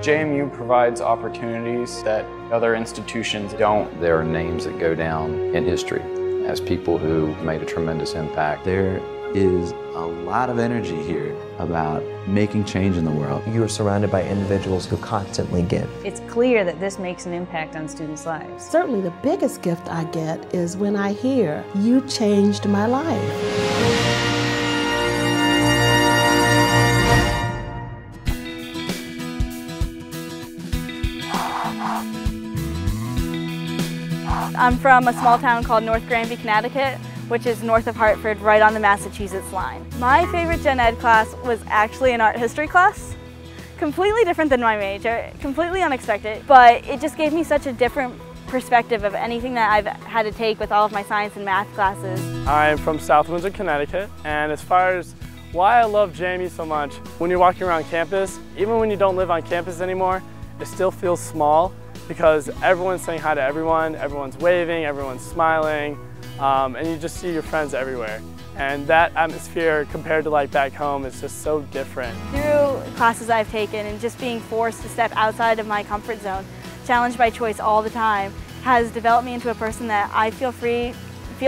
JMU provides opportunities that other institutions don't. There are names that go down in history as people who made a tremendous impact. There is a lot of energy here about making change in the world. You are surrounded by individuals who constantly give. It's clear that this makes an impact on students' lives. Certainly the biggest gift I get is when I hear, "You changed my life." I'm from a small town called North Granby, Connecticut, which is north of Hartford, right on the Massachusetts line. My favorite gen ed class was actually an art history class. Completely different than my major, completely unexpected, but it just gave me such a different perspective of anything that I've had to take with all of my science and math classes. I'm from South Windsor, Connecticut, and as far as why I love JMU so much, when you're walking around campus, even when you don't live on campus anymore, it still feels small because everyone's saying hi to everyone, everyone's waving, everyone's smiling, and you just see your friends everywhere. And that atmosphere compared to like back home is just so different. Through classes I've taken and just being forced to step outside of my comfort zone, challenged by choice all the time, has developed me into a person that I feel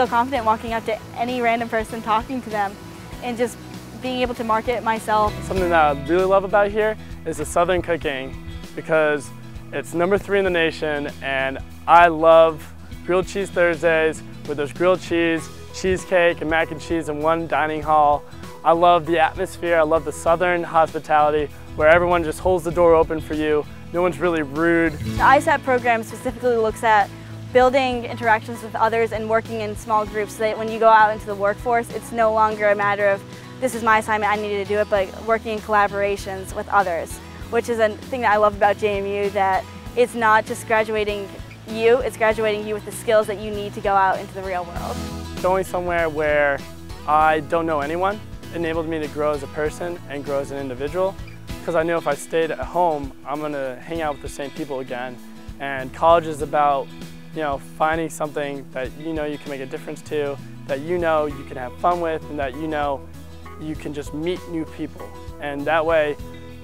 confident walking up to any random person, talking to them, and just being able to market myself. Something that I really love about here is the Southern cooking, because it's #3 in the nation, and I love grilled cheese Thursdays where there's grilled cheese, cheesecake, and mac and cheese in one dining hall. I love the atmosphere, I love the Southern hospitality where everyone just holds the door open for you. No one's really rude. The ISAT program specifically looks at building interactions with others and working in small groups so that when you go out into the workforce, it's no longer a matter of this is my assignment, I need to do it, but working in collaborations with others, which is a thing that I love about JMU, that it's not just graduating you, it's graduating you with the skills that you need to go out into the real world. Going somewhere where I don't know anyone enabled me to grow as a person and grow as an individual, because I knew if I stayed at home, I'm going to hang out with the same people again. And college is about, finding something that you can make a difference to, that you can have fun with, and that you can just meet new people. And that way,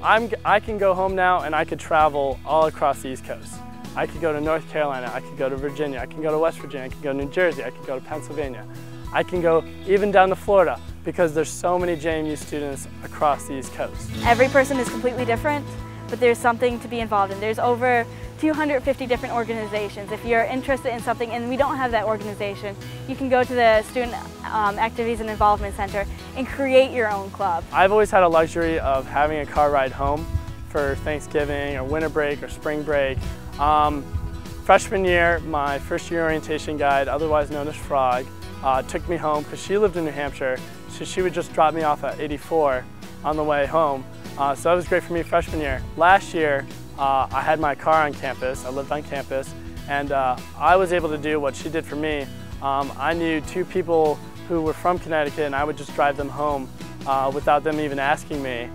I can go home now and I could travel all across the East Coast. I could go to North Carolina, I could go to Virginia, I can go to West Virginia, I can go to New Jersey, I could go to Pennsylvania. I can go even down to Florida because there's so many JMU students across the East Coast. Every person is completely different, but there's something to be involved in. There's over 250 different organizations. If you're interested in something and we don't have that organization, you can go to the Student Activities and Involvement Center and create your own club. I've always had a luxury of having a car ride home for Thanksgiving or winter break or spring break. Freshman year, my first year orientation guide, otherwise known as Frog, took me home because she lived in New Hampshire, so she would just drop me off at 84 on the way home. So that was great for me freshman year. Last year, I had my car on campus, I lived on campus, and I was able to do what she did for me. I knew 2 people who were from Connecticut, and I would just drive them home without them even asking me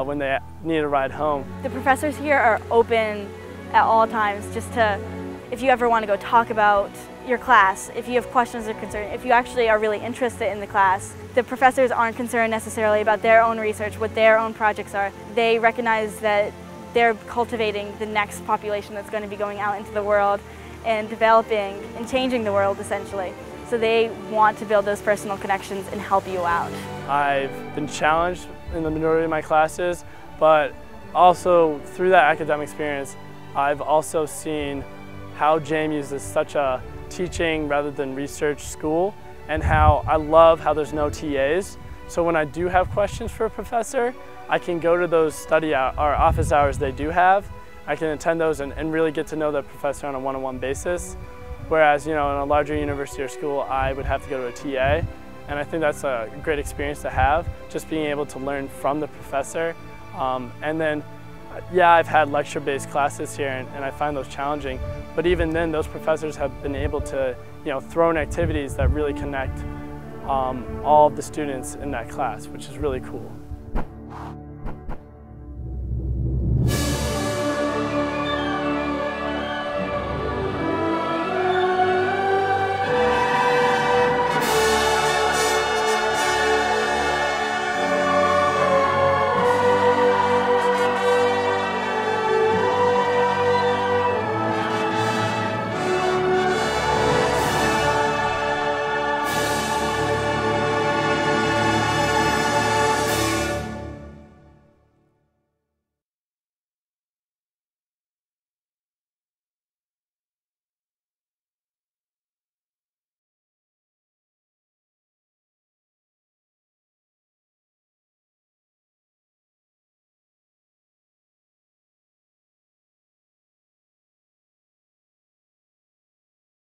when they needed a ride home. The professors here are open at all times, just to, if you ever want to go talk about your class, if you have questions or concerns, if you actually are really interested in the class. The professors aren't concerned necessarily about their own research, what their own projects are. They recognize that they're cultivating the next population that's going to be going out into the world and developing and changing the world essentially. So they want to build those personal connections and help you out. I've been challenged in the majority of my classes, but also through that academic experience, I've also seen how JMU is such a teaching rather than research school, and how I love how there's no TAs. So when I do have questions for a professor, I can go to those office hours they do have. I can attend those and really get to know the professor on a one-on-one basis. Whereas, in a larger university or school, I would have to go to a TA. And I think that's a great experience to have, just being able to learn from the professor. And then, yeah, I've had lecture-based classes here, and I find those challenging. But even then, those professors have been able to, throw in activities that really connect all of the students in that class, which is really cool.